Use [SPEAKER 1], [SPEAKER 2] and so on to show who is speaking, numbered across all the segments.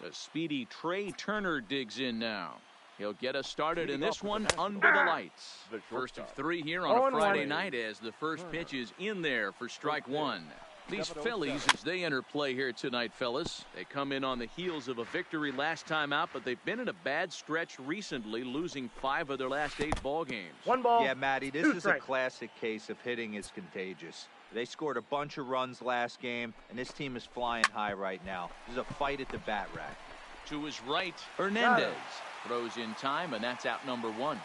[SPEAKER 1] The speedy Trey Turner digs in now. He'll get us started in this one under the lights. First of three here on a Friday night as the first pitch is in there for strike one. These Phillies, as they enter play here tonight, fellas, they come in on the heels of a victory last time out, but they've been in a bad stretch recently, losing 5 of their last 8 ball games.
[SPEAKER 2] One ball.
[SPEAKER 3] Yeah, Matty, this is a classic case of hitting is contagious. They scored a bunch of runs last game, and this team is flying high right now. This is a fight at the bat rack.
[SPEAKER 1] To his right, Hernandez throws in time, and that's out number 1.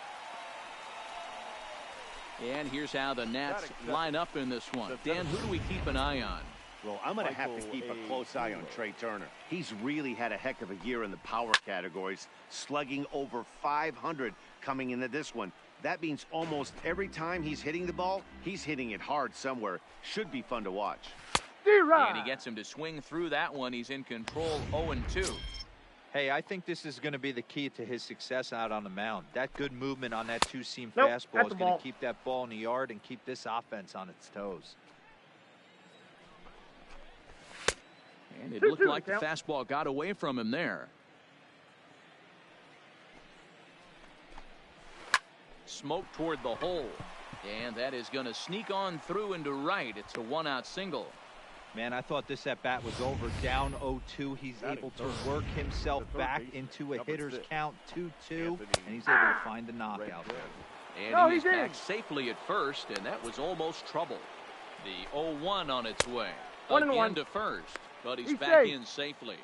[SPEAKER 1] And here's how the Nats line up in this one. Dan, who do we keep an eye on?
[SPEAKER 4] Well, I'm going to have to keep a close eye on Trey Turner. He's really had a heck of a year in the power categories, slugging over 500 coming into this one. That means almost every time he's hitting the ball, he's hitting it hard somewhere. Should be fun to watch.
[SPEAKER 1] And he gets him to swing through that one. He's in control 0-2.
[SPEAKER 3] Hey, I think this is going to be the key to his success out on the mound. That good movement on that two-seam fastball is going to keep that ball in the yard and keep this offense on its toes.
[SPEAKER 1] And it looked like the fastball got away from him there. Smoke toward the hole. And that is going to sneak on through into right. It's a 1-out single.
[SPEAKER 3] Man, I thought this at-bat was over. Down 0-2. He's able to work himself back into a hitter's count 2-2, and he's able to find the knockout.
[SPEAKER 1] And he's back safely at first, and that was almost trouble. The 0-1 on its way. Again to first, but he's back in safely.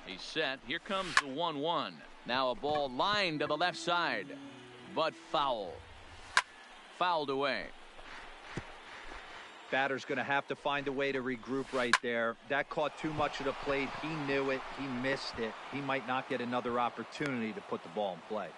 [SPEAKER 1] He's set. Here comes the 1-1. Now a ball lined to the left side, but foul. Fouled away.
[SPEAKER 3] Batter's going to have to find a way to regroup right there. That caught too much of the plate. He knew it. He missed it. He might not get another opportunity to put the ball in play.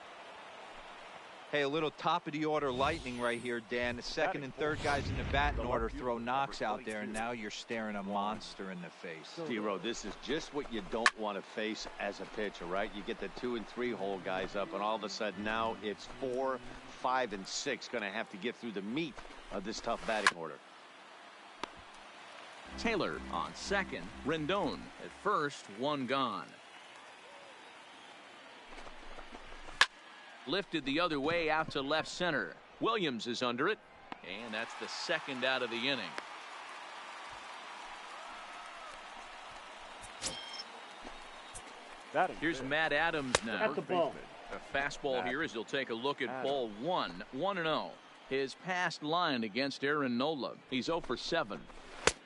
[SPEAKER 3] Hey, a little top-of-the-order lightning right here, Dan. The second and third guys in the batting order throw knocks out there, and now you're staring a monster in the face.
[SPEAKER 4] Zero, this is just what you don't want to face as a pitcher, right? You get the 2 and 3 hole guys up, and all of a sudden now it's 4, 5, and 6 going to have to get through the meat of this tough batting order.
[SPEAKER 1] Taylor on second. Rendon at first. 1 gone. Lifted the other way out to left center. Williams is under it, and that's the second out of the inning. Here's Matt Adams now.
[SPEAKER 2] At the ball.
[SPEAKER 1] A fastball here as he'll take a look at ball 1. 1-0. His past line against Aaron Nola. He's 0 for 7.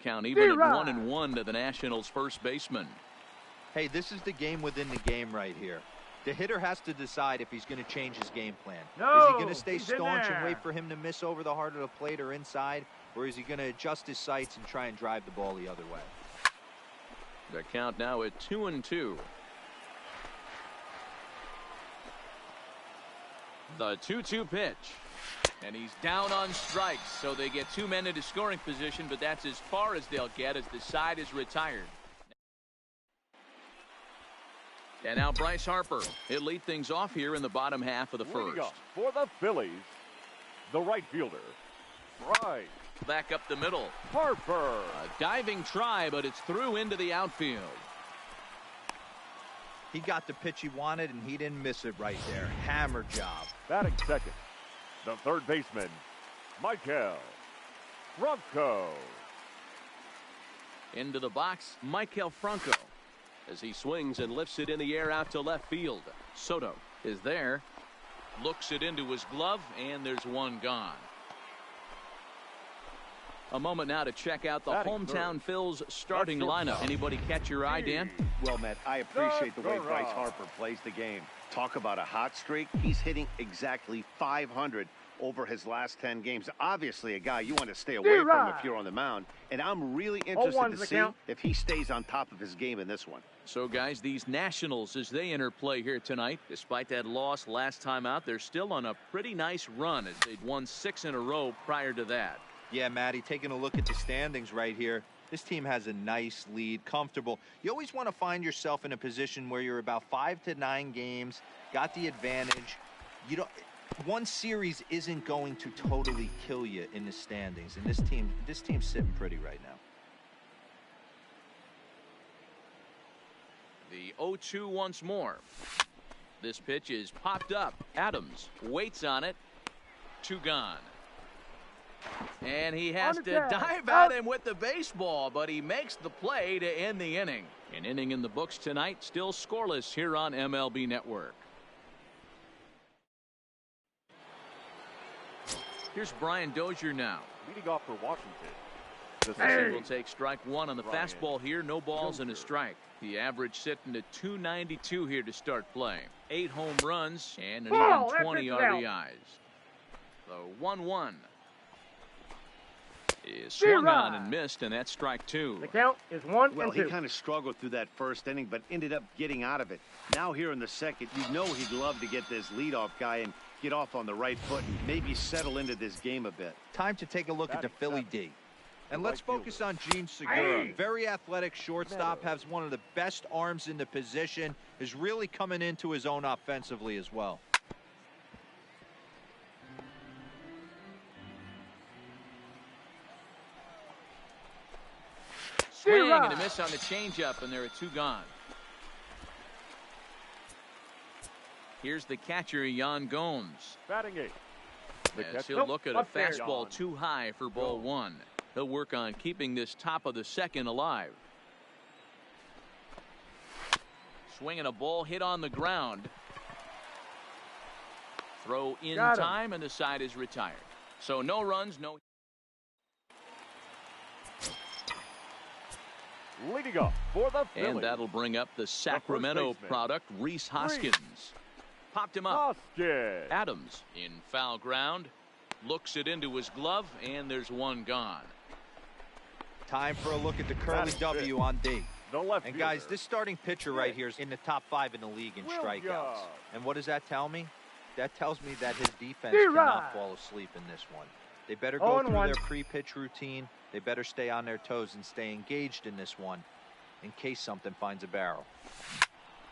[SPEAKER 1] Count even at 1-1 to the Nationals' first baseman.
[SPEAKER 3] Hey, this is the game within the game right here. The hitter has to decide if he's going to change his game plan. Is he going to stay staunch and wait for him to miss over the heart of the plate or inside, or is he going to adjust his sights and try and drive the ball the other way?
[SPEAKER 1] The count now at 2-2. The 2-2 pitch. And he's down on strikes, so they get 2 men into scoring position, but that's as far as they'll get as the side is retired. And now Bryce Harper. He'll lead things off here in the bottom half of the first.
[SPEAKER 5] For the Phillies, the right fielder, Bryce.
[SPEAKER 1] Back up the middle.
[SPEAKER 5] Harper.
[SPEAKER 1] A diving try, but it's through into the outfield.
[SPEAKER 3] He got the pitch he wanted, and he didn't miss it right there. Hammer job.
[SPEAKER 5] Batting second, the third baseman, Maikel Franco.
[SPEAKER 1] Into the box, Maikel Franco. As he swings and lifts it in the air out to left field. Soto is there. Looks it into his glove, and there's 1 gone. A moment now to check out the hometown Phil's starting lineup. Anybody catch your eye, Dan?
[SPEAKER 4] Well, Matt, I appreciate the way Bryce Harper plays the game. Talk about a hot streak. He's hitting exactly 500 over his last 10 games. Obviously a guy you want to stay away from if you're on the mound. And I'm really interested to see if he stays on top of his game in this one.
[SPEAKER 1] So, guys, these Nationals, as they enter play here tonight, despite that loss last time out, they're still on a pretty nice run as they'd won 6 in a row prior to that.
[SPEAKER 3] Yeah, Matty, taking a look at the standings right here, this team has a nice lead, comfortable. You always want to find yourself in a position where you're about 5 to 9 games, got the advantage. You don't. One series isn't going to totally kill you in the standings, and this team's sitting pretty right now.
[SPEAKER 1] The 0-2 once more. This pitch is popped up. Adams waits on it. 2 gone. And he has to dive at him with the baseball, but he makes the play to end the inning. An inning in the books tonight, still scoreless here on MLB Network. Here's Brian Dozier now.
[SPEAKER 5] Leading off for Washington.
[SPEAKER 1] He will take strike 1 on the fastball here. No balls and a strike. The average sitting at 292 here to start play. 8 home runs and an even 20 RBIs. The 1-1 is swung on and missed, and that's strike 2.
[SPEAKER 2] The count is 1-2.
[SPEAKER 4] Well, he kind of struggled through that first inning, but ended up getting out of it. Now here in the second, you know he'd love to get this leadoff guy and get off on the right foot and maybe settle into this game a bit.
[SPEAKER 3] Time to take a look at the Philly D. And let's focus on Gene Segura. Very athletic shortstop, has one of the best arms in the position, is really coming into his own offensively as well.
[SPEAKER 1] Swing and a miss on the changeup, and there are 2 gone. Here's the catcher, Yan Gomes.
[SPEAKER 5] Batting 8.
[SPEAKER 1] As he'll look at a fastball too high for ball 1. He'll work on keeping this top of the second alive. Swinging a ball hit on the ground. Throw in time, and the side is retired. So no runs, no.
[SPEAKER 5] Leading up for the Phillies.
[SPEAKER 1] And that'll bring up the Sacramento product, Rhys Hoskins. Popped him up.
[SPEAKER 5] Hoskins.
[SPEAKER 1] Adams in foul ground. Looks it into his glove, and there's 1 gone.
[SPEAKER 3] Time for a look at the Curly W on D.
[SPEAKER 5] The left
[SPEAKER 3] and guys, this starting pitcher right here is in the top 5 in the league in strikeouts. And what does that tell me? That tells me that his defense cannot fall asleep in this one. They better go through their pre-pitch routine. They better stay on their toes and stay engaged in this one in case something finds a barrel.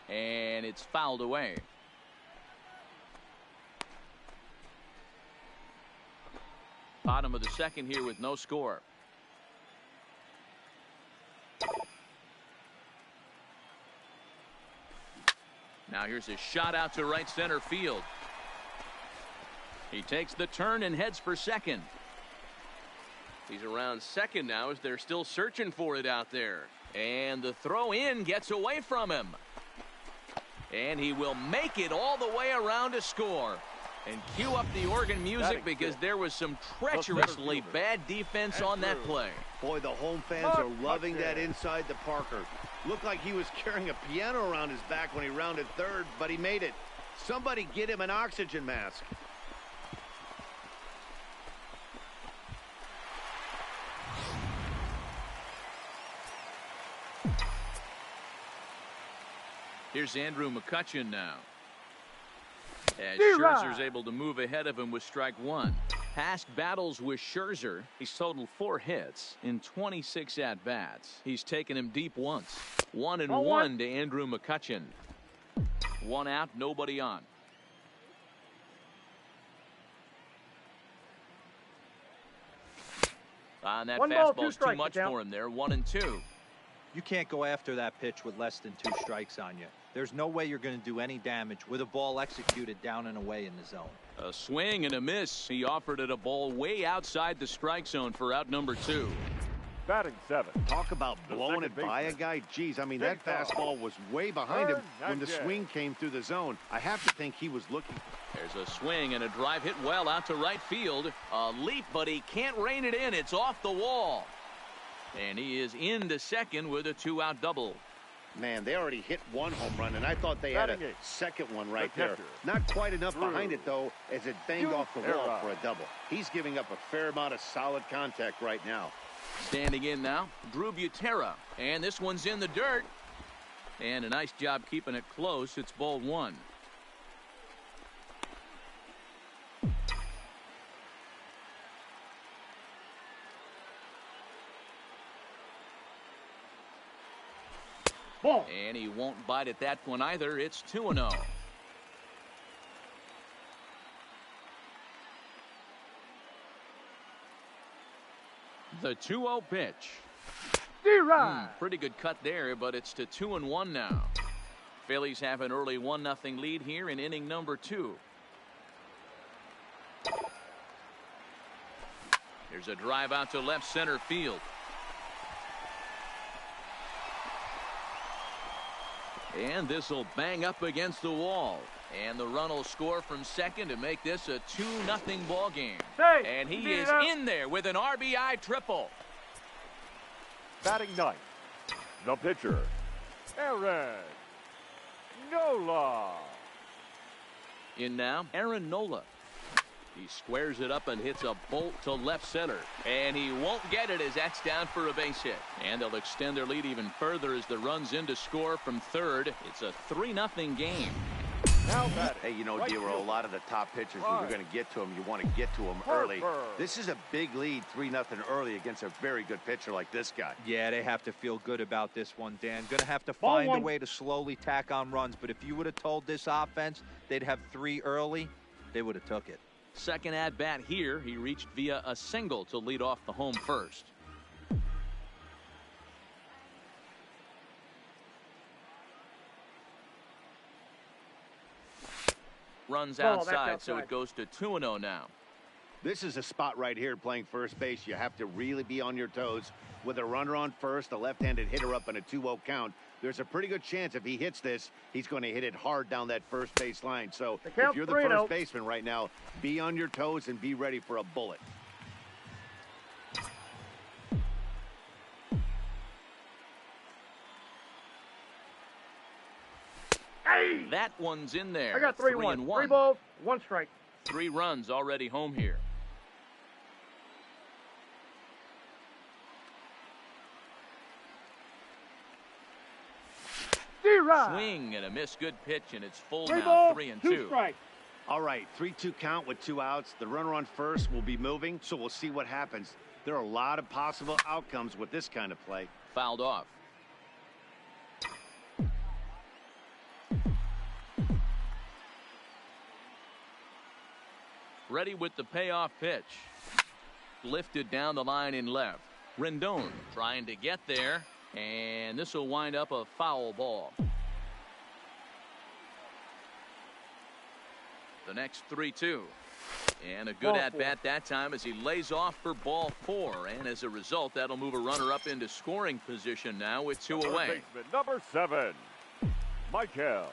[SPEAKER 1] And it's fouled away. Bottom of the second here with no score. Now here's a shot out to right center field. He takes the turn and heads for second. He's around second now as they're still searching for it out there. And the throw in gets away from him. And he will make it all the way around to score. And cue up the organ music because there was some treacherously bad defense on that play.
[SPEAKER 4] Boy, the home fans are loving that inside the Parker. Looked like he was carrying a piano around his back when he rounded third, but he made it. Somebody get him an oxygen mask.
[SPEAKER 1] Here's Andrew McCutchen now. As Scherzer's able to move ahead of him with strike 1. Past battles with Scherzer, he's totaled 4 hits in 26 at-bats. He's taken him deep once. 1-1 to Andrew McCutchen. 1 out, nobody on. On that fastball's too much for him there. 1-2.
[SPEAKER 3] You can't go after that pitch with less than 2 strikes on you. There's no way you're going to do any damage with a ball executed down and away in the zone.
[SPEAKER 1] A swing and a miss. He offered it a ball way outside the strike zone for out number 2.
[SPEAKER 5] Batting 7.
[SPEAKER 4] Talk about blowing it by a guy. Geez, I mean, that fastball was way behind him when the swing came through the zone. I have to think he was looking.
[SPEAKER 1] There's a swing and a drive hit well out to right field. A leap, but he can't rein it in. It's off the wall. And he is into second with a 2-out double.
[SPEAKER 4] Man, they already hit 1 home run, and I thought they had a second one right there. Not quite enough behind it, though, as it banged off the wall for a double. He's giving up a fair amount of solid contact right now.
[SPEAKER 1] Standing in now, Drew Butera. And this one's in the dirt. And a nice job keeping it close. It's ball 1. And he won't bite at that one either. It's 2-0. The 2-0 pitch.
[SPEAKER 2] D-Rod.
[SPEAKER 1] Pretty good cut there, but it's to 2-1 now. Phillies have an early 1-0 lead here in inning number 2. Here's a drive out to left center field. And this will bang up against the wall. And the run will score from second to make this a 2-0 ball game. And he is in there with an RBI triple.
[SPEAKER 5] Batting ninth, the pitcher, Aaron Nola.
[SPEAKER 1] In now, Aaron Nola. He squares it up and hits a bolt to left center. And he won't get it as that's down for a base hit. And they'll extend their lead even further as the run's in to score from third. It's a 3-0 game.
[SPEAKER 5] Now batting.
[SPEAKER 4] Hey, you know,
[SPEAKER 5] Right
[SPEAKER 4] Dero, a
[SPEAKER 5] fielder.
[SPEAKER 4] lot of the top pitchers, when you're going to get to them, you want to get to them early. This is a big lead, 3-0 early against a very good pitcher like this guy.
[SPEAKER 3] Yeah, they have to feel good about this one, Dan. Going to have to find a way to slowly tack on runs. But if you would have told this offense they'd have 3 early, they would have took it.
[SPEAKER 1] Second at bat here. He reached via a single to lead off the home first. Runs outside, so it goes to 2-0 now.
[SPEAKER 4] This is a spot right here playing first base. You have to really be on your toes. With a runner on first, a left-handed hitter up in a 2-0 count, there's a pretty good chance if he hits this, he's going to hit it hard down that first base line. So if you're the first baseman right now, be on your toes and be ready for a bullet.
[SPEAKER 1] That one's in there.
[SPEAKER 2] I got 3-1. 3 balls, 1 strike.
[SPEAKER 1] 3 runs already home here. Swing and a miss. Good pitch, and it's full now. 3-2.
[SPEAKER 4] All right, 3-2 count with 2 outs. The runner on first will be moving, so we'll see what happens. There are a lot of possible outcomes with this kind of play.
[SPEAKER 1] Fouled off. Ready with the payoff pitch. Lifted down the line in left. Rendon trying to get there, and this will wind up a foul ball. The next 3-2. And a good at-bat that time as he lays off for ball 4. And as a result, that'll move a runner up into scoring position now with 2 away.
[SPEAKER 5] Baseman number 7, Maikel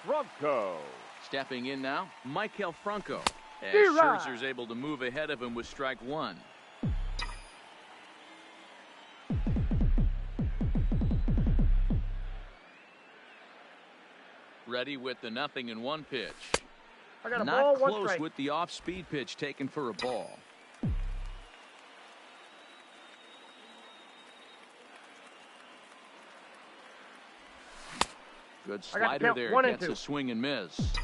[SPEAKER 5] Franco.
[SPEAKER 1] Stepping in now, Maikel Franco. As Scherzer's able to move ahead of him with strike 1. Ready with the 0-1 pitch.
[SPEAKER 2] I got a
[SPEAKER 1] Not
[SPEAKER 2] ball, 1
[SPEAKER 1] close
[SPEAKER 2] strike.
[SPEAKER 1] with the off-speed pitch taken for a ball. Good slider there. Gets a swing and miss.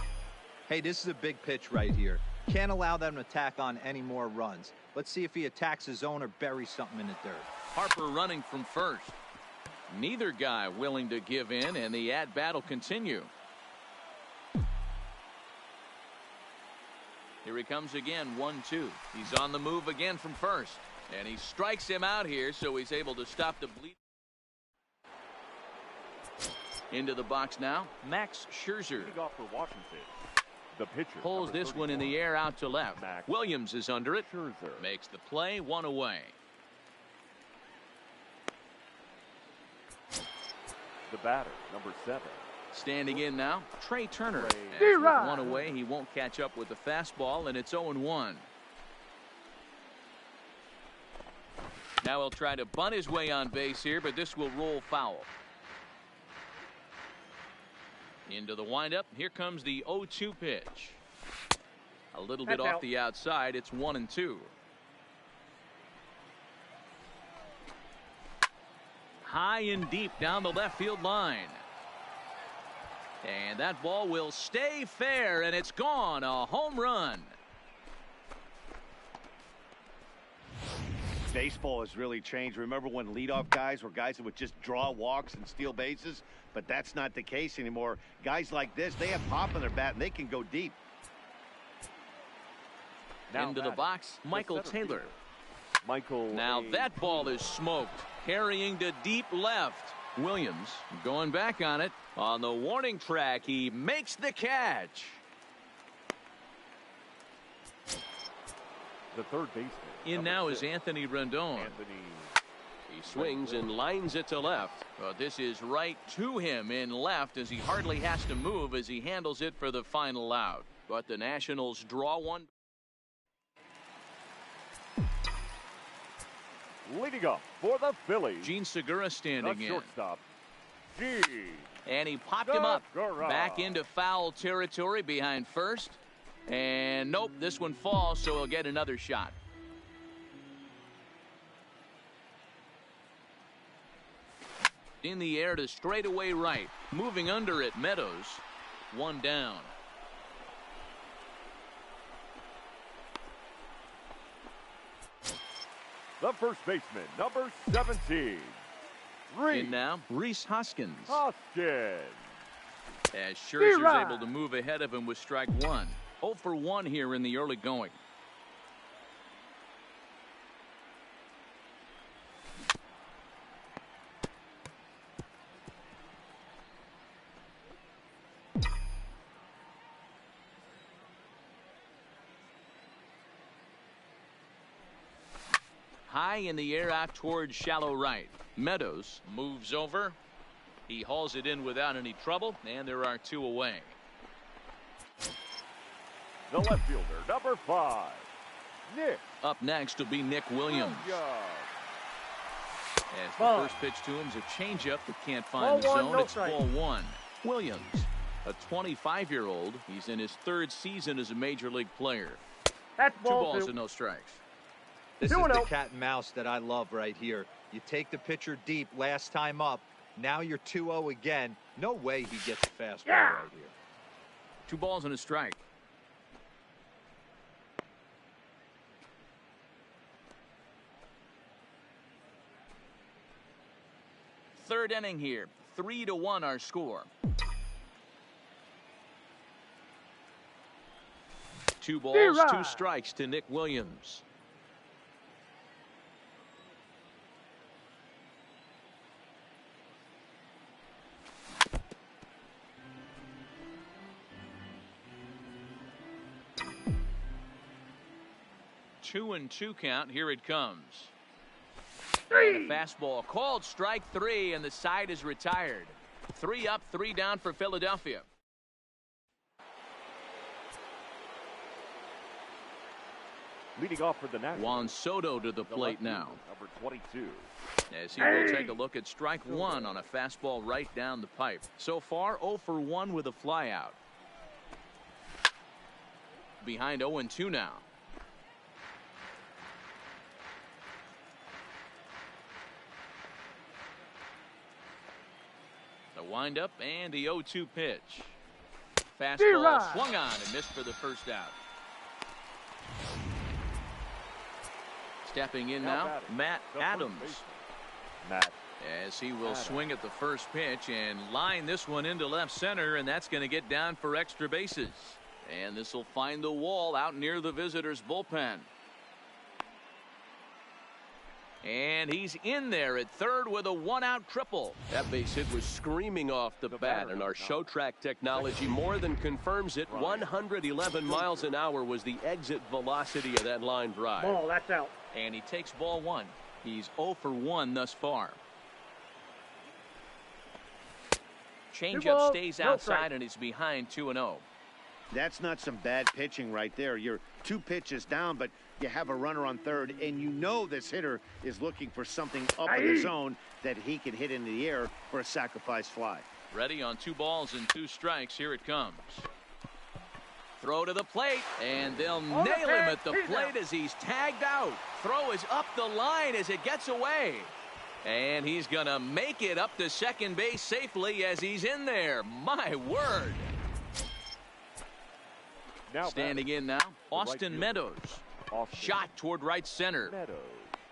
[SPEAKER 3] Hey, this is a big pitch right here. Can't allow them to tack on any more runs. Let's see if he attacks his zone or buries something in the dirt.
[SPEAKER 1] Harper running from first. Neither guy willing to give in, and the at-bat will continue. Here he comes again, 1-2. He's on the move again from first. And he strikes him out here, so he's able to stop the bleed. Into the box now, Max Scherzer.
[SPEAKER 5] Leading off for Washington, the pitcher.
[SPEAKER 1] Pulls this one in the air out to left.
[SPEAKER 5] Max
[SPEAKER 1] Williams is under it.
[SPEAKER 5] Scherzer.
[SPEAKER 1] Makes the play, 1 away.
[SPEAKER 5] The batter, number 7.
[SPEAKER 1] Standing in now, Trey Turner.
[SPEAKER 5] Trey.
[SPEAKER 1] As with 1 away, he won't catch up with the fastball, and it's 0-1. Now he'll try to bunt his way on base here, but this will roll foul. Into the windup. Here comes the 0-2 pitch. A little bit off the outside. It's 1-2. High and deep down the left field line. And that ball will stay fair, and it's gone. A home run.
[SPEAKER 4] Baseball has really changed. Remember when leadoff guys were guys that would just draw walks and steal bases? But that's not the case anymore. Guys like this, they have pop in their bat, and they can go deep.
[SPEAKER 5] Now
[SPEAKER 1] into the box, Michael Taylor.
[SPEAKER 5] Michael.
[SPEAKER 1] Now that ball is smoked, carrying to deep left. Williams going back on it. On the warning track, he makes the catch.
[SPEAKER 5] The third baseman.
[SPEAKER 1] In now is Anthony Rendon. He swings and lines it to left. Well, this is right to him in left as he hardly has to move as he handles it for the final out. But the Nationals draw one.
[SPEAKER 5] Leading up for the Phillies,
[SPEAKER 1] Gene Segura standing
[SPEAKER 5] the
[SPEAKER 1] in.
[SPEAKER 5] Shortstop, Gene.
[SPEAKER 1] And he popped him up.
[SPEAKER 5] Segura.
[SPEAKER 1] Back into foul territory behind first. And nope, this one falls, so he'll get another shot. In the air to straightaway right. Moving under it, Meadows. One down.
[SPEAKER 5] The first baseman, number 17.
[SPEAKER 1] In now, Rhys Hoskins.
[SPEAKER 5] Hoskins.
[SPEAKER 1] As Scherzer's able to move ahead of him with strike one. 0 for 1 here in the early going. High in the air out towards shallow right. Meadows moves over. He hauls it in without any trouble, and there are 2 away.
[SPEAKER 5] The left fielder, number 5, Nick.
[SPEAKER 1] Up next will be Nick Williams. As the first pitch to him is a changeup that can't find the zone. It's ball 1. Williams, a 25-year-old. He's in his 3rd season as a major league player.
[SPEAKER 2] That's
[SPEAKER 1] 2
[SPEAKER 2] ball
[SPEAKER 1] balls
[SPEAKER 2] 2.
[SPEAKER 1] and no strikes.
[SPEAKER 3] This is the cat and mouse that I love right here. You take the pitcher deep last time up. Now you're 2-0 again. No way he gets a fastball right here.
[SPEAKER 1] 2 balls and a strike. Third inning here. 3-1 our score. 2 balls, 2 strikes to Nick Williams. Two and 2 count. Here it comes. And a fastball called strike 3, and the side is retired. 3 up, 3 down for Philadelphia.
[SPEAKER 5] Leading off for the Nationals,
[SPEAKER 1] Juan Soto to the plate now.
[SPEAKER 5] Number 22.
[SPEAKER 1] As he will take a look at strike 1 on a fastball right down the pipe. So far, 0 for 1 with a flyout. Behind 0-2 now. The windup and the 0-2 pitch. Fastball swung on and missed for the first out. Stepping in now, Matt Adams.
[SPEAKER 5] Matt.
[SPEAKER 1] As he will swing at the first pitch and line this one into left center, and that's going to get down for extra bases. And this will find the wall out near the visitors' bullpen. And he's in there at third with a 1-out triple.
[SPEAKER 6] That base hit was screaming off the bat, and our show track technology more than confirms it. 111 miles an hour was the exit velocity of that line drive.
[SPEAKER 2] Ball, that's out.
[SPEAKER 1] And he takes ball 1. He's 0 for 1 thus far. Changeup stays outside, and he's behind 2-0.
[SPEAKER 4] That's not some bad pitching right there. You're 2 pitches down, but you have a runner on third, and you know this hitter is looking for something up in the zone that he can hit into the air for a sacrifice fly.
[SPEAKER 1] Ready on 2 balls and 2 strikes. Here it comes. Throw to the plate, and they'll nail him at the plate as he's tagged out. Throw is up the line as it gets away. And he's going to make it up to second base safely as he's in there. My word.
[SPEAKER 5] Now
[SPEAKER 1] standing in now, Austin Meadows. Shot toward right center.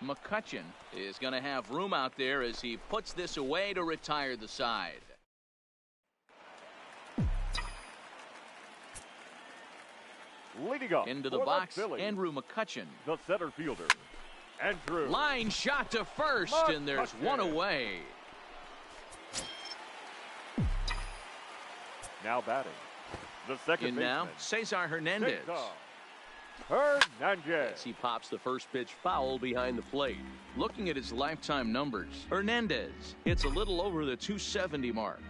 [SPEAKER 1] McCutchen is going to have room out there as he puts this away to retire the side.
[SPEAKER 5] Leading up
[SPEAKER 1] into the box, Andrew McCutchen.
[SPEAKER 5] The center fielder, Andrew.
[SPEAKER 1] Line shot to first, and there's one away.
[SPEAKER 5] Now batting, the second baseman.
[SPEAKER 1] now, Cesar Hernandez.
[SPEAKER 5] Hernandez.
[SPEAKER 6] As he pops the first pitch foul behind the plate.
[SPEAKER 1] Looking at his lifetime numbers, Hernandez hits a little over the 270 mark.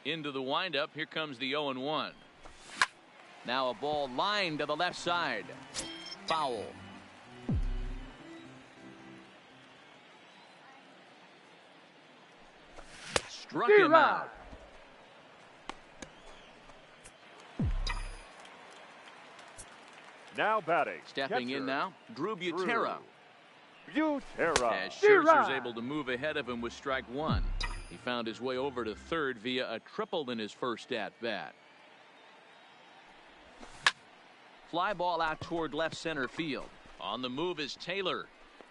[SPEAKER 1] Into the windup, here comes the 0-1. Now a ball lined to the left side. Foul. Struck him out.
[SPEAKER 5] Now batting.
[SPEAKER 1] Stepping in now, Drew Butera.
[SPEAKER 5] Butera.
[SPEAKER 1] As Scherzer's able to move ahead of him with strike one. He found his way over to third via a triple in his first at-bat. Fly ball out toward left center field. On the move is Taylor.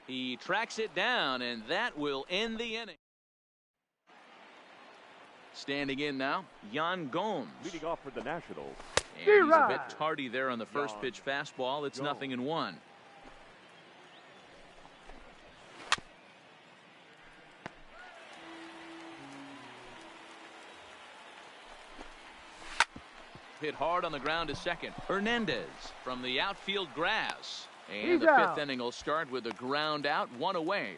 [SPEAKER 1] He tracks it down, and that will end the inning. Standing in now, Yan Gomes.
[SPEAKER 5] Leading off for the Nationals.
[SPEAKER 1] And he's a bit tardy there on the first pitch fastball. It's 0-1. Hit hard on the ground to second. Hernandez from the outfield grass. And the fifth inning will start with a ground out, one away.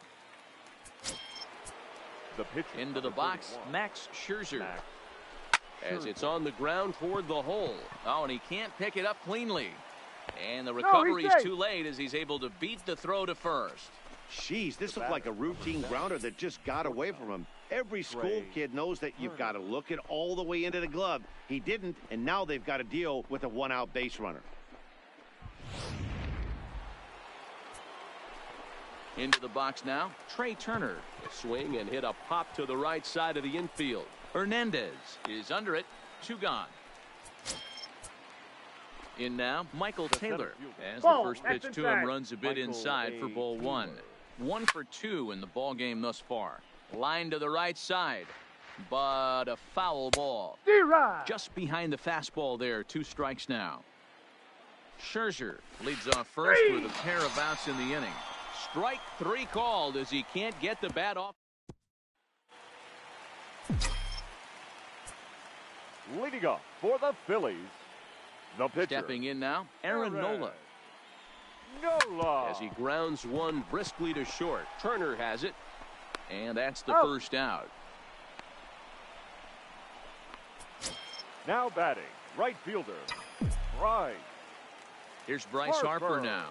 [SPEAKER 5] The pitch
[SPEAKER 1] into the box, Max Scherzer.
[SPEAKER 6] As it's on the ground toward the hole.
[SPEAKER 1] Oh, and he can't pick it up cleanly. And the recovery's too late as he's able to beat the throw to first.
[SPEAKER 4] Jeez, this looked like a routine grounder that just got away from him. Every school kid knows that you've got to look it all the way into the glove. He didn't, and now they've got to deal with a one-out base runner.
[SPEAKER 1] Into the box now, Trey Turner.
[SPEAKER 6] A swing and hit a pop to the right side of the infield.
[SPEAKER 1] Hernandez is under it. Two gone. In now, Michael Taylor. As the first pitch to him runs a bit inside for ball one. 1 for 2 in the ball game thus far. Line to the right side, but a foul ball. Just behind the fastball there. 2 strikes now. Scherzer leads off first with a pair of outs in the inning. Strike 3 called as he can't get the bat off.
[SPEAKER 5] Leading up for the Phillies, the pitcher.
[SPEAKER 1] Stepping in now, Aaron Nola.
[SPEAKER 6] As he grounds one briskly to short. Turner has it.
[SPEAKER 1] And that's the first out.
[SPEAKER 5] Now batting, right fielder, Bryce.
[SPEAKER 1] Here's Bryce Harper now.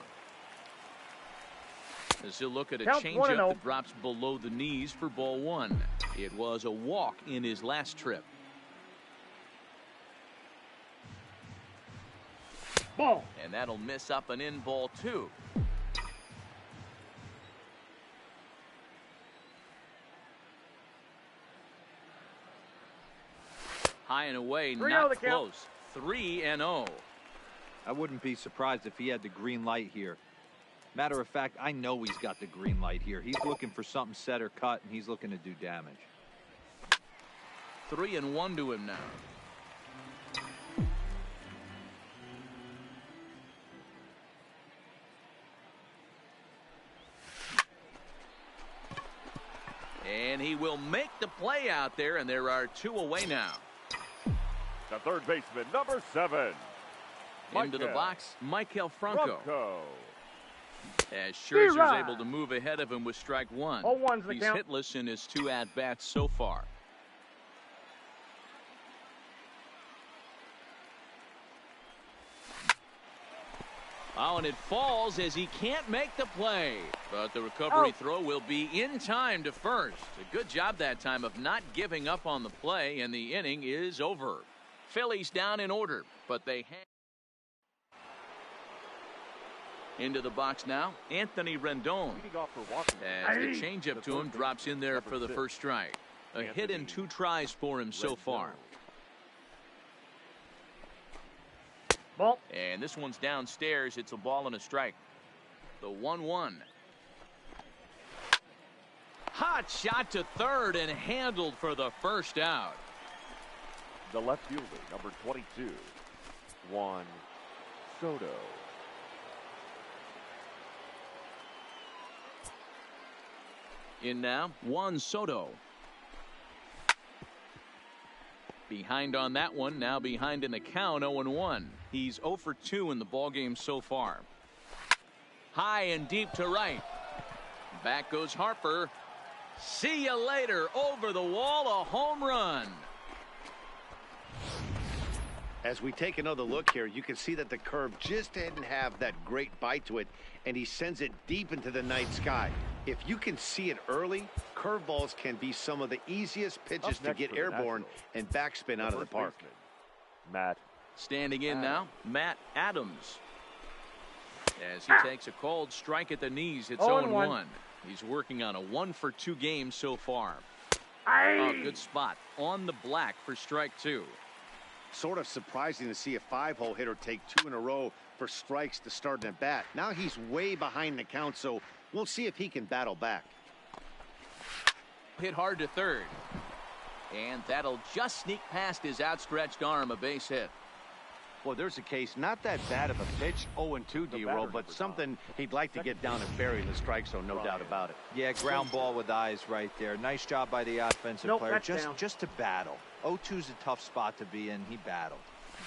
[SPEAKER 1] As he'll look at a changeup that drops below the knees for ball one. It was a walk in his last trip.
[SPEAKER 2] Ball.
[SPEAKER 1] And that'll miss up and in ball 2. High and away, not close. 3-0.
[SPEAKER 3] I wouldn't be surprised if he had the green light here. Matter of fact, I know he's got the green light here. He's looking for something set or cut, and he's looking to do damage.
[SPEAKER 1] 3-1 to him now. And he will make the play out there, and there are 2 away now.
[SPEAKER 5] The third baseman, number 7.
[SPEAKER 1] Into the box, Maikel Franco.
[SPEAKER 5] Franco.
[SPEAKER 1] As Scherzer's able to move ahead of him with strike 1.
[SPEAKER 2] 0-1's the
[SPEAKER 1] He's
[SPEAKER 2] count.
[SPEAKER 1] hitless in his 2 at-bats so far. Oh, and it falls as he can't make the play. But the recovery throw will be in time to first. A good job that time of not giving up on the play, and the inning is over. Phillies down in order, but they hang. Into the box now, Anthony Rendon. As the changeup to him drops in there for the first strike. A hit in 2 tries for him so far.
[SPEAKER 2] Ball.
[SPEAKER 1] And this one's downstairs. It's a ball and a strike. The 1-1. Hot shot to third and handled for the first out.
[SPEAKER 5] The left fielder, number 22, Juan Soto.
[SPEAKER 1] In now, Juan Soto. Behind on that one, now behind in the count, 0-1. He's 0 for 2 in the ballgame so far. High and deep to right. Back goes Harper. See you later. Over the wall, a home run.
[SPEAKER 4] As we take another look here, you can see that the curve just didn't have that great bite to it, and he sends it deep into the night sky. If you can see it early, curveballs can be some of the easiest pitches to get airborne and backspin out of the park.
[SPEAKER 5] Matt.
[SPEAKER 1] Standing in now, Matt Adams. As he takes a called strike at the knees, it's 0-1. He's working on a 1 for 2 game so far. Oh, good spot on the black for strike 2.
[SPEAKER 4] Sort of surprising to see a 5-hole hitter take 2 in a row for strikes to start an at bat. Now he's way behind the count, so we'll see if he can battle back.
[SPEAKER 1] Hit hard to third. And that'll just sneak past his outstretched arm, a base hit.
[SPEAKER 4] Well, there's a case, not that bad of a pitch, 0-2 D-roll, but something he'd like to get down and bury in the strike zone, no doubt about it.
[SPEAKER 3] Yeah, ground ball with eyes right there. Nice job by the offensive player. Just to battle. 0-2's a tough spot to be in. He battled.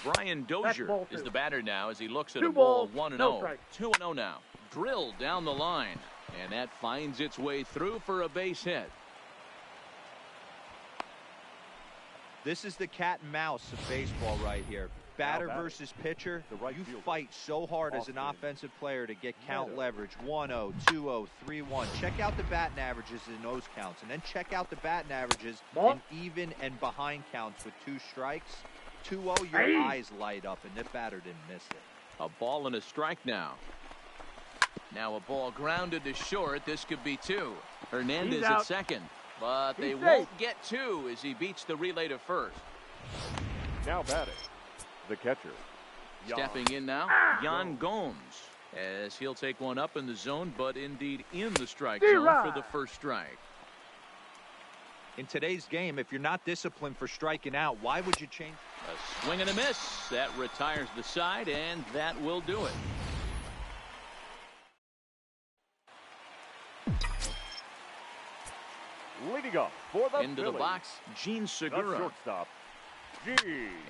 [SPEAKER 1] Brian Dozier is the batter now as he looks at a ball 1-0. 2-0 now. Drilled down the line. And that finds its way through for a base hit.
[SPEAKER 3] This is the cat and mouse of baseball right here. Batter versus pitcher, you fight so hard as an offensive player to get count leverage. 1-0, 2-0, 3-1. Check out the batting averages in those counts, and then check out the batting averages in even and behind counts with 2 strikes. 2-0, your eyes light up, and the batter didn't miss it.
[SPEAKER 1] A ball and a strike now. Now a ball grounded to short. This could be 2. Hernandez at second, but they won't get 2 as he beats the relay to first.
[SPEAKER 5] Now batting, the catcher.
[SPEAKER 1] Stepping in now, Yan Gomes, as he'll take one up in the zone, but indeed in the strike zone for the first strike.
[SPEAKER 3] In today's game, if you're not disciplined for striking out, why would you change?
[SPEAKER 1] A swing and a miss. That retires the side, and that will do it.
[SPEAKER 5] Leading up for the
[SPEAKER 1] into the box, Gene Segura.
[SPEAKER 5] Shortstop,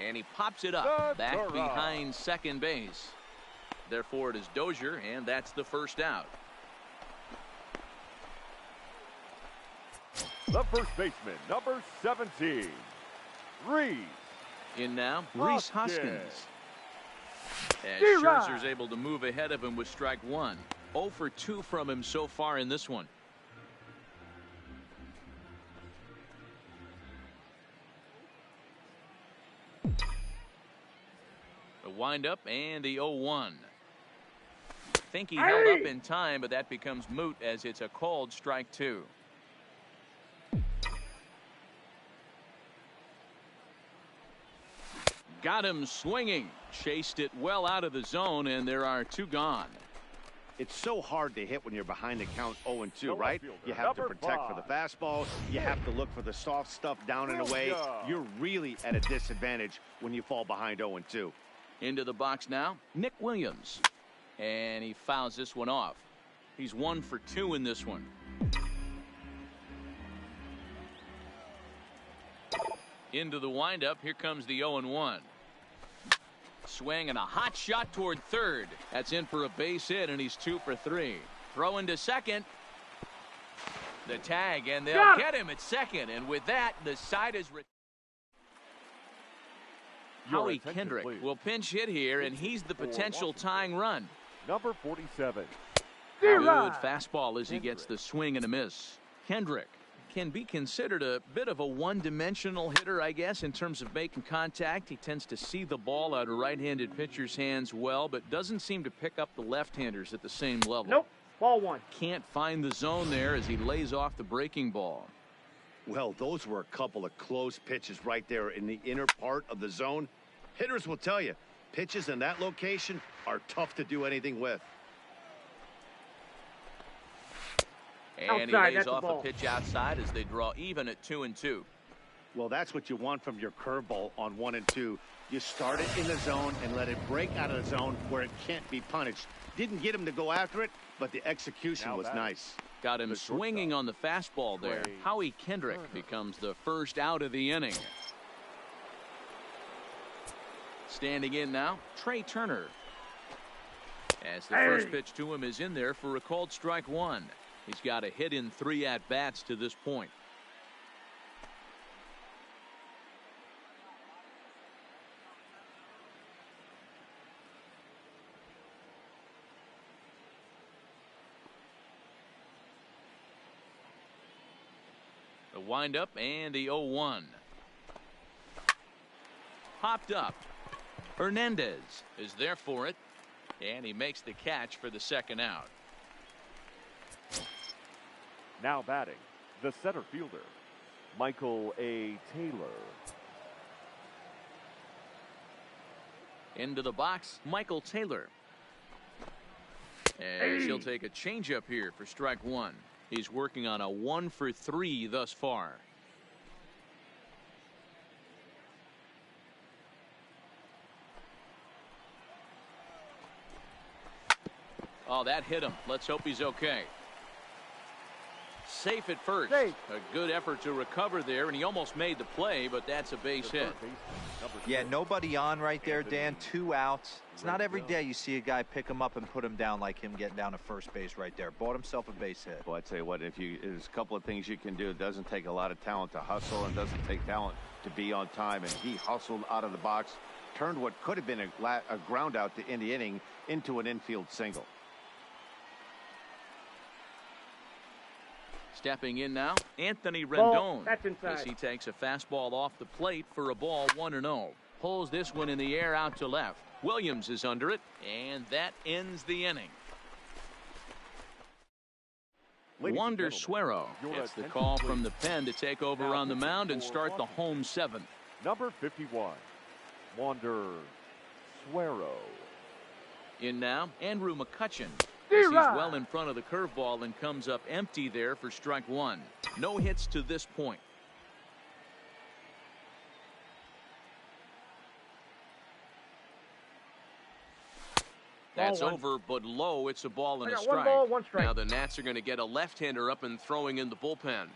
[SPEAKER 1] and he pops it up back behind second base. Therefore, it is Dozier, and that's the first out.
[SPEAKER 5] The first baseman, number 17, Rhys.
[SPEAKER 1] In now, Rhys Hoskins. As Scherzer's able to move ahead of him with strike 1. 0 for 2 from him so far in this one. The windup and the 0-1. Think he held up in time, but that becomes moot as it's a called strike 2. Got him swinging. Chased it well out of the zone, and there are 2 gone.
[SPEAKER 4] It's so hard to hit when you're behind the count 0-2, right? You have to protect for the fastball. You have to look for the soft stuff down and away. You're really at a disadvantage when you fall behind 0-2.
[SPEAKER 1] Into the box now, Nick Williams. And he fouls this one off. He's 1 for 2 in this one. Into the windup, here comes the 0-1. Swing and a hot shot toward third. That's in for a base hit, and he's 2 for 3. Throw into second. The tag, and they'll get him at second. And with that, the side is... Howie Kendrick will pinch hit here, and he's the potential tying run.
[SPEAKER 5] Number 47.
[SPEAKER 1] Good fastball as he gets the swing and a miss. Kendrick can be considered a bit of a one-dimensional hitter, I guess, in terms of making contact. He tends to see the ball out of right-handed pitcher's hands well, but doesn't seem to pick up the left-handers at the same level.
[SPEAKER 2] Nope. Ball 1.
[SPEAKER 1] Can't find the zone there as he lays off the breaking ball.
[SPEAKER 4] Well, those were a couple of close pitches right there in the inner part of the zone. Hitters will tell you, pitches in that location are tough to do anything with.
[SPEAKER 1] And he lays off a pitch outside as they draw even at 2-2.
[SPEAKER 4] Well, that's what you want from your curveball on 1 and 2. You start it in the zone and let it break out of the zone where it can't be punished. Didn't get him to go after it, but the execution was nice.
[SPEAKER 1] Got him swinging on the fastball there. Howie Kendrick becomes the first out of the inning. Standing in now, Trey Turner. As the first pitch to him is in there for a called strike one. He's got a hit in 3 at-bats to this point. The windup and the 0-1. Popped up. Hernandez is there for it. And he makes the catch for the second out.
[SPEAKER 5] Now batting, the center fielder, Michael A. Taylor.
[SPEAKER 1] Into the box, Michael Taylor. As he'll take a changeup here for strike one. He's working on a 1 for 3 thus far. Oh, that hit him. Let's hope he's okay. Safe at first. A good effort to recover there, and he almost made the play, but that's a base hit.
[SPEAKER 3] Yeah, nobody on right there, Dan. 2 outs. It's not every day you see a guy pick him up and put him down like him getting down to first base right there. Bought himself a base hit.
[SPEAKER 4] Well, I'd say what, there's a couple of things you can do. It doesn't take a lot of talent to hustle, and doesn't take talent to be on time. And he hustled out of the box, turned what could have been a ground out to end the inning into an infield single.
[SPEAKER 1] Stepping in now, Anthony Rendon.
[SPEAKER 2] That's inside.
[SPEAKER 1] As he takes a fastball off the plate for a ball 1-0. Pulls this one in the air out to left. Williams is under it, and that ends the inning. Wander Suero gets the call from the pen to take over on the mound and start the home 7th.
[SPEAKER 5] Number 51, Wander Suero.
[SPEAKER 1] In now, Andrew McCutchen. He's well in front of the curveball and comes up empty there for strike one. No hits to this point. That's over, but low. It's a ball and a strike.
[SPEAKER 2] 1 ball, 1 strike.
[SPEAKER 1] Now the Nats are going to get a left-hander up and throwing in the bullpen.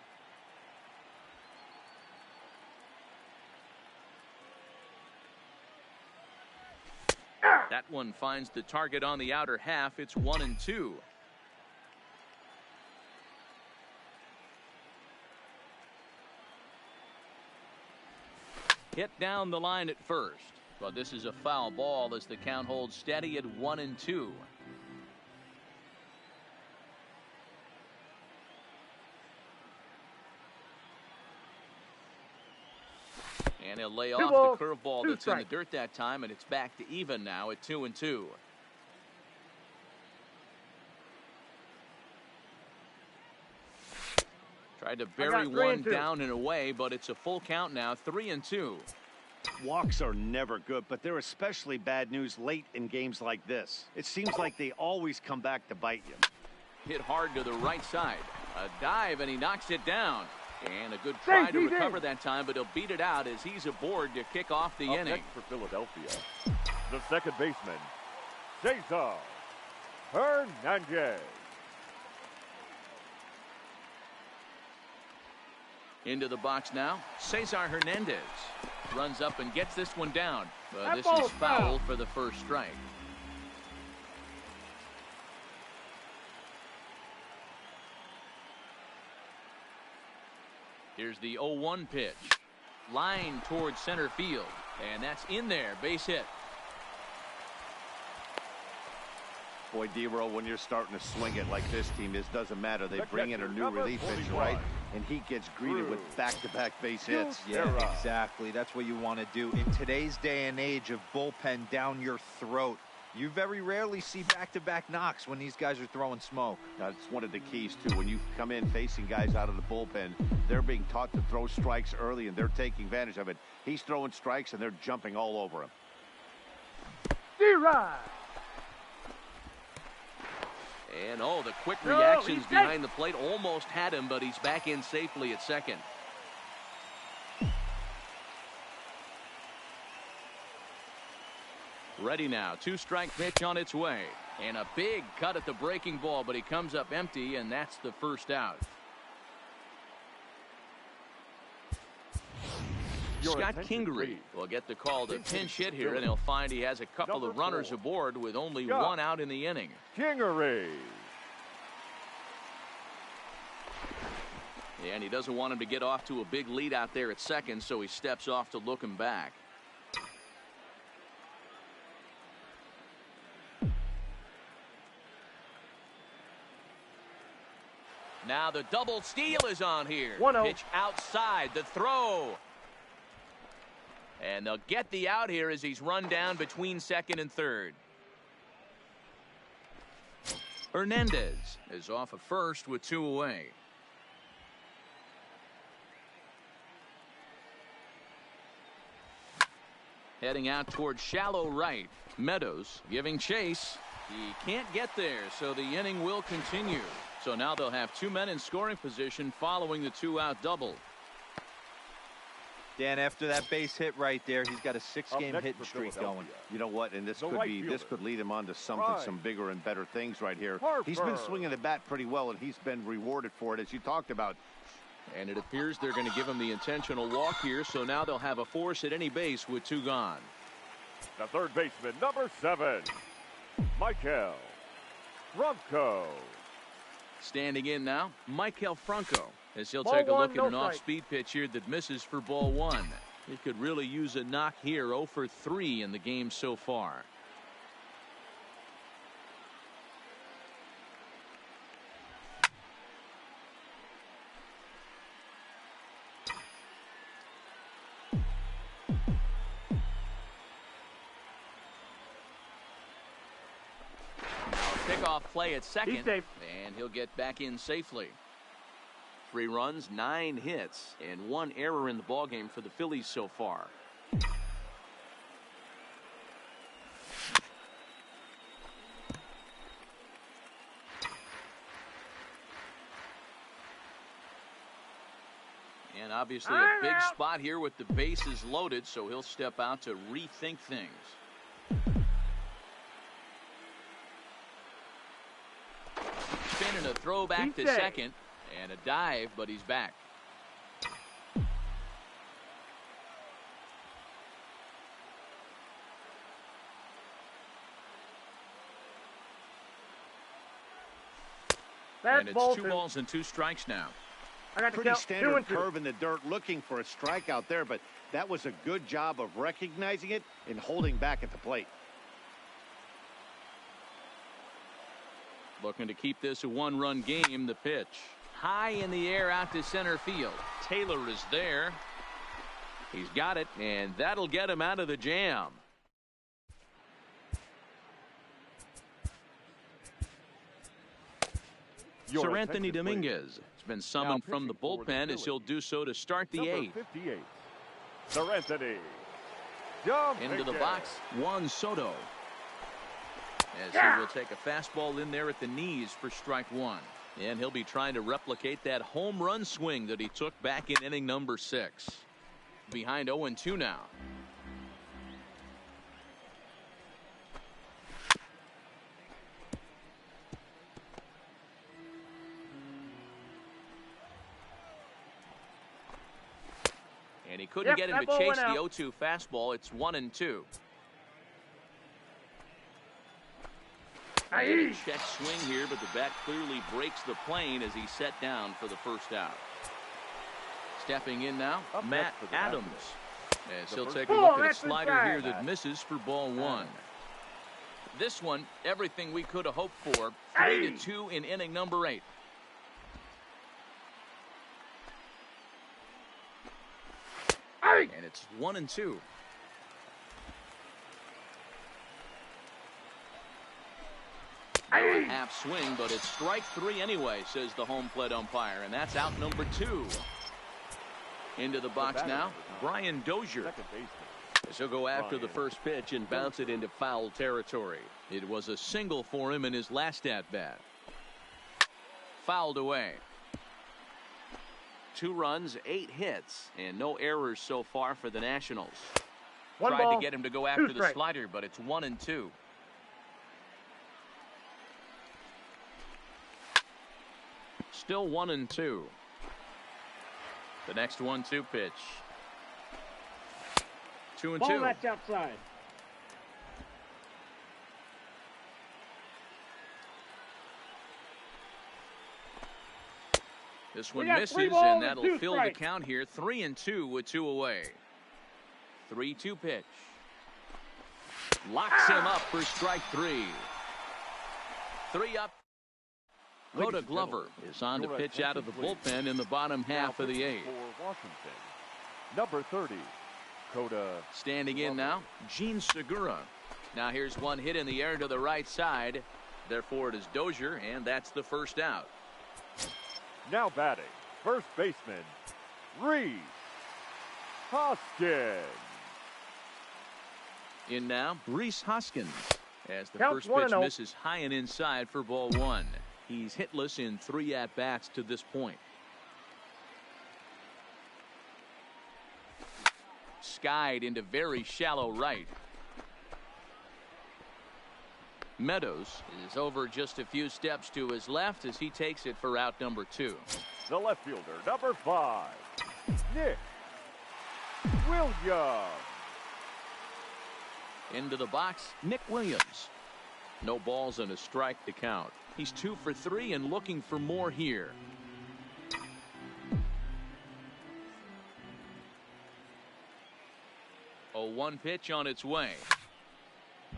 [SPEAKER 1] That one finds the target on the outer half. It's 1-2. Hit down the line at first, but this is a foul ball as the count holds steady at 1-2. And he'll lay off the curveball that's in the dirt that time, and it's back to even now at 2-2. Tried to bury one down and away, but it's a full count now, 3-2.
[SPEAKER 4] Walks are never good, but they're especially bad news late in games like this. It seems like they always come back to bite you.
[SPEAKER 1] Hit hard to the right side. A dive, and he knocks it down. And a good try to recover that time, but he'll beat it out as he's aboard to kick off the inning.
[SPEAKER 5] Next for Philadelphia, the second baseman, Cesar Hernandez.
[SPEAKER 1] Into the box now, Cesar Hernandez runs up and gets this one down. But this is foul for the first strike. Here's the 0-1 pitch. Line towards center field. And that's in there. Base hit.
[SPEAKER 4] Boy, D-Roll, when you're starting to swing it like this team is, doesn't matter. They bring in a new relief pitcher, right? And he gets greeted with back-to-back base hits.
[SPEAKER 3] Yeah, exactly. That's what you want to do. In today's day and age of bullpen down your throat, you very rarely see back-to-back knocks when these guys are throwing smoke.
[SPEAKER 4] That's one of the keys, too. When you come in facing guys out of the bullpen, they're being taught to throw strikes early, and they're taking advantage of it. He's throwing strikes, and they're jumping all over him.
[SPEAKER 2] D-Rod.
[SPEAKER 1] And, the quick reactions behind the plate almost had him, but he's back in safely at second. Ready now. 2-strike pitch on its way. And a big cut at the breaking ball, but he comes up empty, and that's the first out.
[SPEAKER 5] Your
[SPEAKER 1] Scott
[SPEAKER 5] attention,
[SPEAKER 1] Kingery
[SPEAKER 5] please.
[SPEAKER 1] will get the call to
[SPEAKER 5] Vincent
[SPEAKER 1] pinch hit here,
[SPEAKER 5] Phillips.
[SPEAKER 1] and he'll find he has a couple
[SPEAKER 5] Number
[SPEAKER 1] of runners
[SPEAKER 5] 4.
[SPEAKER 1] aboard with only
[SPEAKER 5] Scott
[SPEAKER 1] one out in the inning.
[SPEAKER 5] Kingery.
[SPEAKER 1] And he doesn't want him to get off to a big lead out there at second, so he steps off to look him back. Now the double steal is on here.
[SPEAKER 2] 1-0.
[SPEAKER 1] Pitch outside, the throw. And they'll get the out here as he's run down between second and third. Hernandez is off at first with 2 away. Heading out towards shallow right. Meadows giving chase. He can't get there, so the inning will continue. So now they'll have 2 men in scoring position following the 2-out double.
[SPEAKER 3] Dan, after that base hit right there, he's got a 6-game
[SPEAKER 5] next
[SPEAKER 3] hitting
[SPEAKER 5] for
[SPEAKER 3] streak
[SPEAKER 5] Philadelphia.
[SPEAKER 3] going.
[SPEAKER 4] You know what? And this
[SPEAKER 5] The
[SPEAKER 4] could
[SPEAKER 5] right
[SPEAKER 4] be
[SPEAKER 5] fielder.
[SPEAKER 4] this could lead him on to something,
[SPEAKER 5] Right.
[SPEAKER 4] some bigger and better things right here.
[SPEAKER 5] Harper.
[SPEAKER 4] He's been swinging the bat pretty well, and he's been rewarded for it, as you talked about.
[SPEAKER 1] And it appears they're going to give him the intentional walk here, so now they'll have a force at any base with 2 gone.
[SPEAKER 5] The third baseman, number 7, Michael Franco.
[SPEAKER 1] Standing in now, Michael Franco, as he'll
[SPEAKER 2] Ball
[SPEAKER 1] take a
[SPEAKER 2] one,
[SPEAKER 1] look at
[SPEAKER 2] no
[SPEAKER 1] an
[SPEAKER 2] strike.
[SPEAKER 1] off-speed pitch here that misses for ball 1. He could really use a knock here. 0 for 3 in the game so far. Pickoff play at second,
[SPEAKER 2] He's safe.
[SPEAKER 1] and he'll get back in safely. 3 runs, 9 hits, and 1 error in the ballgame for the Phillies so far. And obviously a big spot here with the bases loaded, so he'll step out to rethink things. Spin and a throw back to second, and a dive, but he's back.
[SPEAKER 2] That's
[SPEAKER 1] And it's
[SPEAKER 2] ball
[SPEAKER 1] 2
[SPEAKER 2] 2.
[SPEAKER 1] balls and 2 strikes now.
[SPEAKER 2] I got to
[SPEAKER 4] Pretty
[SPEAKER 2] count 2
[SPEAKER 4] standard
[SPEAKER 2] and 2.
[SPEAKER 4] curve in the dirt, looking for a strikeout there, but that was a good job of recognizing it and holding back at the plate.
[SPEAKER 1] Looking to keep this a 1-run game. The pitch high in the air out to center field. Taylor is there. He's got it, and that'll get him out of the jam.
[SPEAKER 5] Your
[SPEAKER 1] Sir Anthony
[SPEAKER 5] attention,
[SPEAKER 1] Dominguez
[SPEAKER 5] please.
[SPEAKER 1] has been summoned
[SPEAKER 5] Now
[SPEAKER 1] from the
[SPEAKER 5] pitching for the
[SPEAKER 1] bullpen as he'll do so to start the
[SPEAKER 5] Number
[SPEAKER 1] 8th.
[SPEAKER 5] 58, Sir Anthony
[SPEAKER 1] Into the
[SPEAKER 5] Dominguez.
[SPEAKER 1] box, Juan Soto. As he will take a fastball in there at the knees for strike 1. And he'll be trying to replicate that home run swing that he took back in inning number 6. Behind 0-2 now. And he couldn't get him
[SPEAKER 2] that
[SPEAKER 1] to
[SPEAKER 2] ball
[SPEAKER 1] chase
[SPEAKER 2] went
[SPEAKER 1] the
[SPEAKER 2] out.
[SPEAKER 1] 0-2 fastball. It's 1-2. And a check swing here, but the bat clearly breaks the plane as he's set down for the first out. Stepping in now,
[SPEAKER 5] Up
[SPEAKER 1] Matt
[SPEAKER 5] next for the
[SPEAKER 1] Adams.
[SPEAKER 5] Nationals.
[SPEAKER 1] As
[SPEAKER 5] The
[SPEAKER 1] he'll
[SPEAKER 5] first
[SPEAKER 1] take a
[SPEAKER 2] pitch.
[SPEAKER 1] look at a
[SPEAKER 2] That's
[SPEAKER 1] slider
[SPEAKER 2] inside.
[SPEAKER 1] here that misses for ball 1. This one, everything we could have hoped for. 3-2 in inning number 8. And it's 1-2. A half swing, but it's strike 3 anyway, says the home plate umpire, and that's out number 2. Into the box now, Brian Dozier.
[SPEAKER 5] Second baseman.
[SPEAKER 1] As he'll go after the
[SPEAKER 5] Brian
[SPEAKER 1] first pitch and bounce it into foul territory. It was a single for him in his last at-bat. Fouled away. 2 runs, 8 hits, and no errors so far for the Nationals.
[SPEAKER 2] One
[SPEAKER 1] Tried
[SPEAKER 2] ball,
[SPEAKER 1] to get him to go after
[SPEAKER 2] 2
[SPEAKER 1] the
[SPEAKER 2] strikes.
[SPEAKER 1] slider, but it's 1-2. Still 1-2. The next 1-2 pitch. 2-2.
[SPEAKER 2] Ball that's outside.
[SPEAKER 1] This one misses, and that'll fill the count here. 3-2 with 2 away. 3-2 pitch. Locks him up for strike 3. 3 up. Koda Glover is on to pitch out of the bullpen in the bottom half of the 8th.
[SPEAKER 5] For Washington, number 30, Koda.
[SPEAKER 1] Standing in now, Gene Segura. Now here's one hit in the air to the right side. Therefore it is Dozier, and that's the first out.
[SPEAKER 5] Now batting, first baseman, Rhys Hoskins.
[SPEAKER 1] In now, Rhys Hoskins. As the
[SPEAKER 2] Counts
[SPEAKER 1] first pitch
[SPEAKER 2] 1-0.
[SPEAKER 1] misses high and inside for ball 1. He's hitless in 3 at-bats to this point. Skied into very shallow right. Meadows is over just a few steps to his left as he takes it for out number 2.
[SPEAKER 5] The left fielder, number 5, Nick Williams.
[SPEAKER 1] Into the box, Nick Williams. No balls and a strike to count. He's 2 for 3 and looking for more here. A 1 pitch on its way.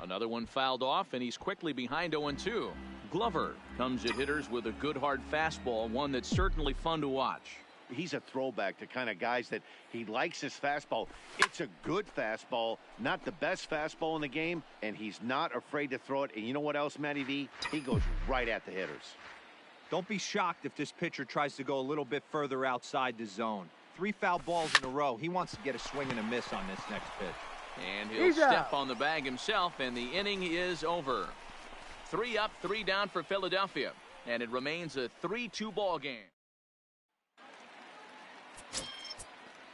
[SPEAKER 1] Another one fouled off, and he's quickly behind 0-2. Glover comes at hitters with a good hard fastball, one that's certainly fun to watch.
[SPEAKER 4] He's a throwback to kind of guys that he likes his fastball. It's a good fastball, not the best fastball in the game, and he's not afraid to throw it. And you know what else, Matty V? He goes right at the hitters.
[SPEAKER 3] Don't be shocked if this pitcher tries to go a little bit further outside the zone. 3 foul balls in a row. He wants to get a swing and a miss on this next pitch.
[SPEAKER 1] And he'll step on the bag himself, and the inning is over. 3 up, 3 down for Philadelphia, and it remains a 3-2 ball game.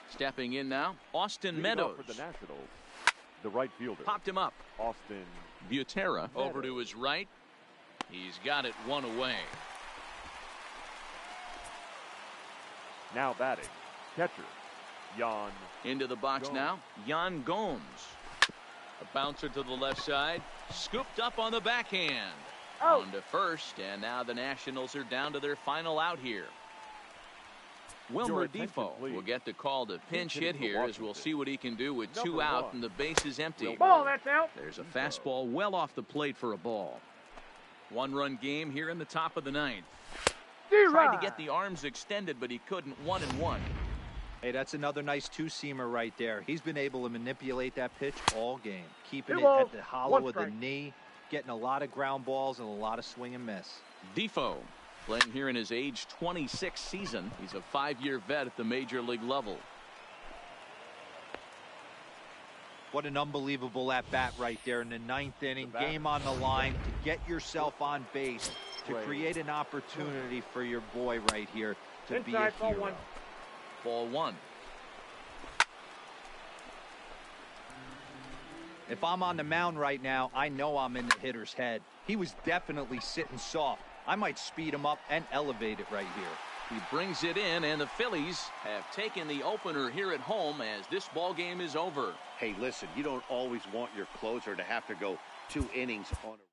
[SPEAKER 1] Stepping in now, Austin Meadows.
[SPEAKER 5] For the Nationals, the right fielder.
[SPEAKER 1] Popped him up.
[SPEAKER 5] Austin
[SPEAKER 1] Butera over to his right. He's got it 1 away.
[SPEAKER 5] Now batting, catcher, Yan.
[SPEAKER 1] Into the box
[SPEAKER 5] Gomes.
[SPEAKER 1] now, Yan Gomes. A bouncer to the left side, scooped up on the backhand.
[SPEAKER 2] Oh.
[SPEAKER 1] On to first, and now the Nationals are down to their final out here. Wilmer Defoe will get the call to pinch hit here, as we'll see what he can do with 2 out and the base is empty.
[SPEAKER 2] Ball that's out.
[SPEAKER 1] There's a fastball well off the plate for a ball. 1-run game here in the top of the 9th. Tried to get the arms extended, but he couldn't. 1-1.
[SPEAKER 3] Hey, that's another nice 2-seamer right there. He's been able to manipulate that pitch all game, keeping it at the hollow of the knee, getting a lot of ground balls and a lot of swing and miss.
[SPEAKER 1] Defoe playing here in his age 26 season. He's a 5-year vet at the major league level.
[SPEAKER 3] What an unbelievable at-bat right there in the 9th inning. Game on the line to get yourself on base, to create an opportunity for your boy right here to be a hero.
[SPEAKER 1] Ball 1.
[SPEAKER 3] If I'm on the mound right now, I know I'm in the hitter's head. He was definitely sitting soft. I might speed him up and elevate it right here.
[SPEAKER 1] He brings it in, and the Phillies have taken the opener here at home as this ball game is over.
[SPEAKER 4] Hey, listen, you don't always want your closer to have to go 2 innings on a